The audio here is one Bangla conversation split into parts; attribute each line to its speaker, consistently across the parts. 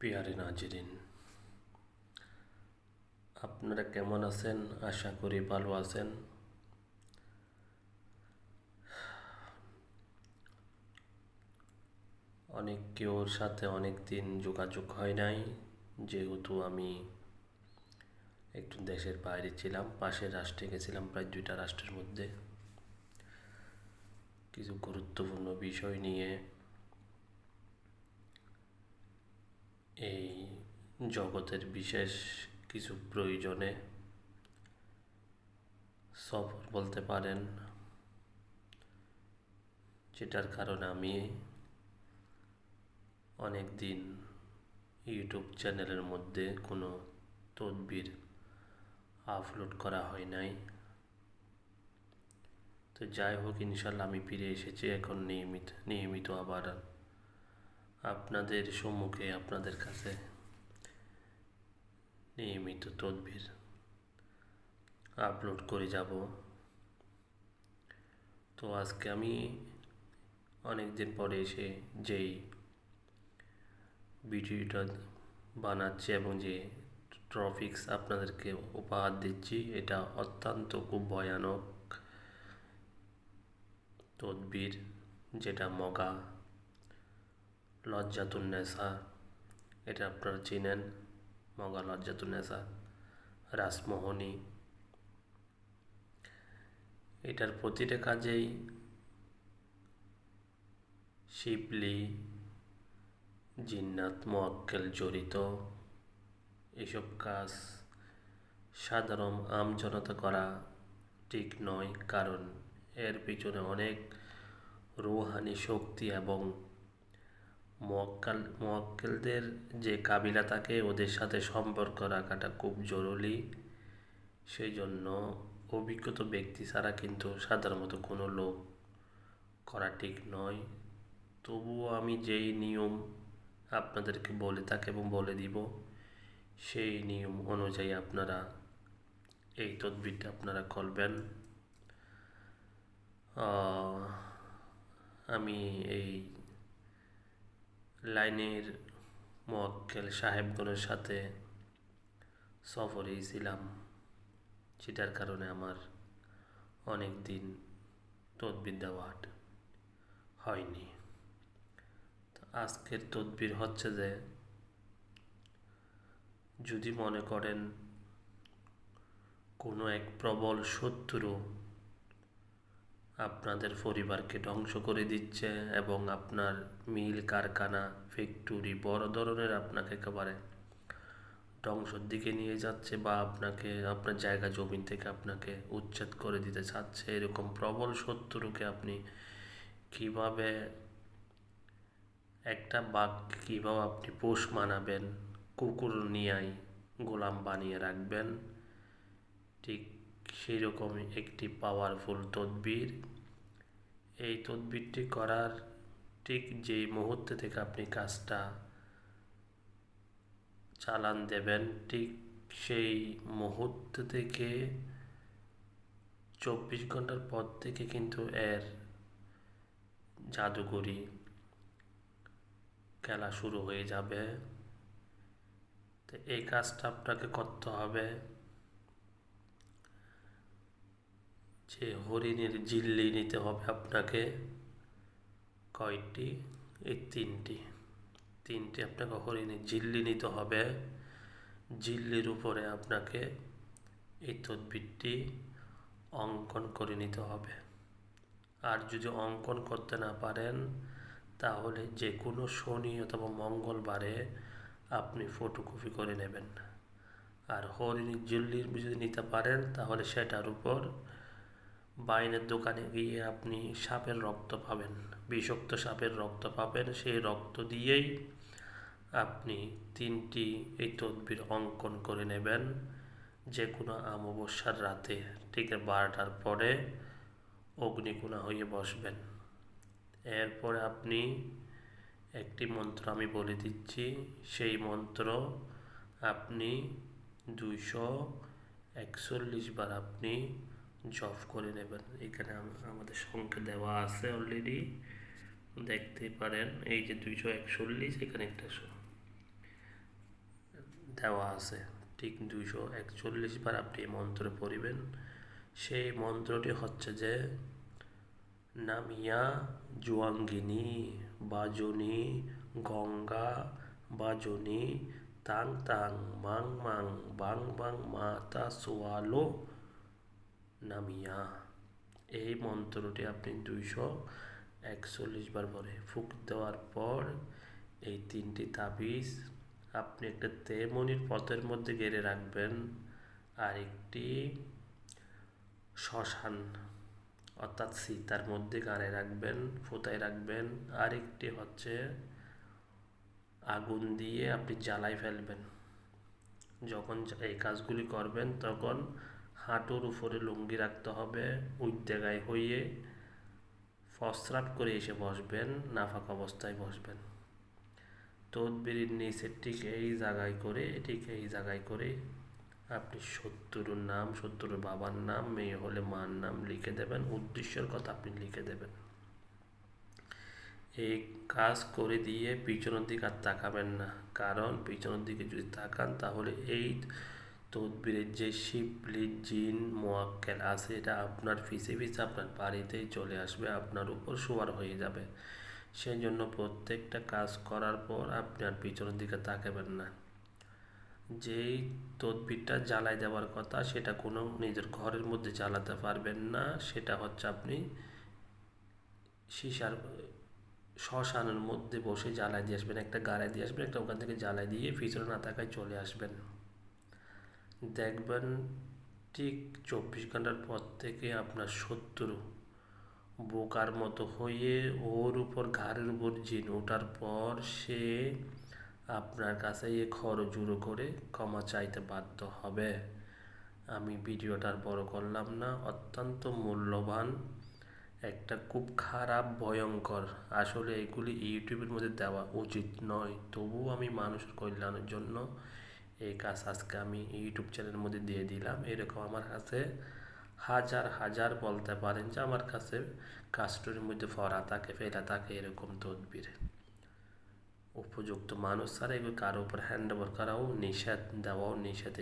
Speaker 1: প্রিয়ারে নাজরিন, আপনারা কেমন আছেন? আশা করি ভালো আছেন। কেউর সাথে অনেক দিন যোগাযোগ হয় নাই, যেহেতু আমি একটু দেশের বাইরে ছিলাম। পাশের রাষ্ট্রে গেছিলাম, প্রায় 2টা রাষ্ট্রের মধ্যে কিছু গুরুত্বপূর্ণ বিষয় নিয়ে এই জগতের বিশেষ কিছু প্রয়োজনে সফর বলতে পারেন, যেটার কারণে আমি অনেক দিন ইউটিউব চ্যানেলের মধ্যে কোনো তদবির আপলোড করা হয় নাই। তো যাই হোক, ইনশাল্লাহ আমি ফিরে এসেছি এখন নিয়মিত আবার আপনাদের সম্মুখে, আপনাদের কাছে নিয়মিত তদবির আপলোড করে যাব। তো আজকে আমি অনেক দিন পরে এসে যেই ভিডিওটা বানাচ্ছি এবং যে টপিকস আপনাদেরকে উপহার দিচ্ছি, এটা অত্যন্ত খুব ভয়ানক তদবির, যেটা মগা লজ্জাতুন্নেসা। এটা আপনারা চিনেন, মগা লজ্জাতুন্নেসা, রাসমোহনী। এটার প্রতিটা কাজেই শিবলি, জিন্নাত, মোয়াক্কেল জড়িত। এসব কাজ সাধারণ আমজনতা করা ঠিক নয়, কারণ এর পিছনে অনেক রুহানি শক্তি এবং মোয়াক্কেলদের যে কাবিলা থাকে, ওদের সাথে সম্পর্ক রাখাটা খুব জরুরি। সেই জন্য অভিজ্ঞত ব্যক্তি ছাড়া কিন্তু সাধারণত কোনো লোক করা ঠিক নয়। তবুও আমি যেই নিয়ম আপনাদেরকে বলে থাকি এবং বলে দিব, সেই নিয়ম অনুযায়ী আপনারা এই তদবিরটা আপনারা করবেন। আমি এই লাইনের মোয়াক্কেল সাহেবগণের সাথে সফরেই ছিলাম, যেটার কারণে আমার অনেক দিন তদবির দেওয়া হয়নি। তো আজকের তদবির হচ্ছে যে, যদি মনে করেন কোনো এক প্রবল শত্রু আপনাদের পরিবারকে ধ্বংস করে দিচ্ছে এবং আপনার মিল, কারখানা, ফ্যাক্টরি বড় ধরনের আপনাকে একেবারে ধ্বংসের দিকে নিয়ে যাচ্ছে, বা আপনার জায়গা জমি থেকে আপনাকে উচ্ছেদ করে দিতে চাচ্ছে, এরকম প্রবল শত্রুকে আপনি কিভাবে, একটা বাঘকে কিভাবে আপনি পোষ মানাবেন, কুকুর নিয়াই গোলাম বানিয়ে রাখবেন, ঠিক সেই রকমই একটি পাওয়ারফুল তদবির। এই তদবিরটি করার ঠিক যেই মুহূর্তে থেকে আপনি কাজটা চালান দেবেন, ঠিক সেই মুহূর্ত থেকে 24 ঘন্টার পর থেকে কিন্তু এর জাদুঘরি খেলা শুরু হয়ে যাবে। তো এই কাজটা আপনাকে করতে হবে যে হরিণের ঝিল্লি নিতে হবে আপনাকে। কয়টি? এই তিনটি আপনাকে হরিণের ঝিল্লি নিতে হবে। ঝিল্লির উপরে আপনাকে এই তদবিরটি অঙ্কন করে নিতে হবে। আর যদি অঙ্কন করতে না পারেন, তাহলে যে কোনো শনি অথবা মঙ্গলবারে আপনি ফটোকপি করে নেবেন। আর হরিণের ঝিল্লির যদি নিতে পারেন, তাহলে সেটার উপর বাইনের দোকানে গিয়ে আপনি সাপের রক্ত পাবেন, বিষাক্ত সাপের রক্ত পাবেন। সেই রক্ত দিয়েই আপনি তিনটি এই তদবির অঙ্কন করে নেবেন। যে কোনো অমাবস্যার রাতে ঠিক 12টার পরে অগ্নিকুণা হয়ে বসবেন। এরপরে আপনি একটি মন্ত্র আমি বলে দিচ্ছি, সেই মন্ত্র আপনি 241 বার আপনি জপ করে নেবেন। এখানে আমাদের সংখ্যা দেওয়া আছে অলরেডি, দেখতে পারেন। এই যে 241, এখানে একটা দেওয়া আছে। ঠিক 241 বার আপনি এই মন্ত্র পড়িবেন। সেই মন্ত্রটি হচ্ছে যে নামিয়া জুয়াঙ্গিনী বাজনী গঙ্গা বাজনী তাং তাং মাং মাং বাং বাং মাতা সোয়ালো নামিয়া। এই মন্ত্রটি আপনি 241 বার পরে ফুঁক দেওয়ার পর এই 3টি তাবিজ আপনি একটা তেমনির পথের মধ্যে গেড়ে রাখবেন, আর একটি শ্মশান অর্থাৎ সীতার মধ্যে গাড়ে রাখবেন, ফোঁতায় রাখবেন, আর একটি হচ্ছে আগুন দিয়ে আপনি জ্বালাই ফেলবেন। যখন এই কাজগুলি করবেন তখন হাঁটুর উপরে লুঙ্গি রাখতে হবে, উইদ্যে গায়ে হইয়ে প্রস্রাব করে এসে বসবেন, নাফাক অবস্থায় বসবেন। তদবিরের নিচে ঠিক এই জায়গায় করে আপনি শত্রুর নাম, শত্রুর বাবার নাম, মেয়ে হলে মার নাম লিখে দেবেন, উদ্দেশ্যের কথা আপনি লিখে দেবেন। এই কাজ করে দিয়ে পিছনের দিকে আর তাকাবেন না, কারণ পিছনের দিকে যদি তাকান তাহলে এই তদবিরের যে শিবলি জিন মোয়াক্কেল আছে এটা আপনার পিছে আপনার বাড়িতেই চলে আসবে, আপনার উপর সওয়ার হয়ে যাবে। সেই জন্য প্রত্যেকটা কাজ করার পর আপনি আর পিছনের দিকে তাকাবেন না। যেই তদবিরটা জ্বালাই দেওয়ার কথা সেটা কোনো নিজের ঘরের মধ্যে জ্বালাতে পারবেন না, সেটা হচ্ছে আপনি সীসার শ্মশানের মধ্যে বসে জ্বালাই দিয়ে আসবেন, একটা গাড়াই দিয়ে আসবেন, একটা ওখান থেকে জ্বালাই দিয়ে পিছনে না তাকায় চলে আসবেন। দেখবেন ঠিক 24 ঘন্টার পর থেকে আপনার শত্রু বোকার মতো হয়ে ওর উপর ঘাড়ের উপর জিন ওঠার পর সে আপনার কাছে জুড়ো করে ক্ষমা চাইতে বাধ্য হবে। আমি ভিডিওটা আর বড় করলাম না, অত্যন্ত মূল্যবান একটা খুব খারাপ ভয়ঙ্কর, আসলে এগুলি ইউটিউবের মধ্যে দেওয়া উচিত নয়, তবুও আমি মানুষের কল্যাণের জন্য এই কাজ আজকে আমি ইউটিউব চ্যানেলের মধ্যে দিয়ে দিলাম। এরকম আমার কাছে হাজার হাজার বলতে পারেন যে আমার কাছে কাস্টডির মধ্যে ফেলা থাকে এরকম তদবির। উপযুক্ত মানুষ ছাড়া এগুলি কারো উপর হ্যান্ড ওভার করাও নিষেধ, দেওয়াও নিষেধ।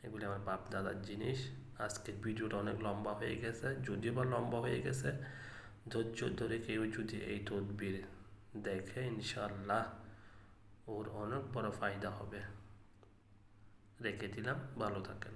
Speaker 1: এগুলি আমার বাপ দাদার জিনিস। আজকের ভিডিওটা অনেক লম্বা হয়ে গেছে, যদিও বা লম্বা হয়ে গেছে, ধৈর্য ধরে কেউ যদি এই তদবির দেখে ইনশাল্লাহ ওর অনেক বড় ফায়দা হবে। রেখে দিলাম, ভালো থাকেন।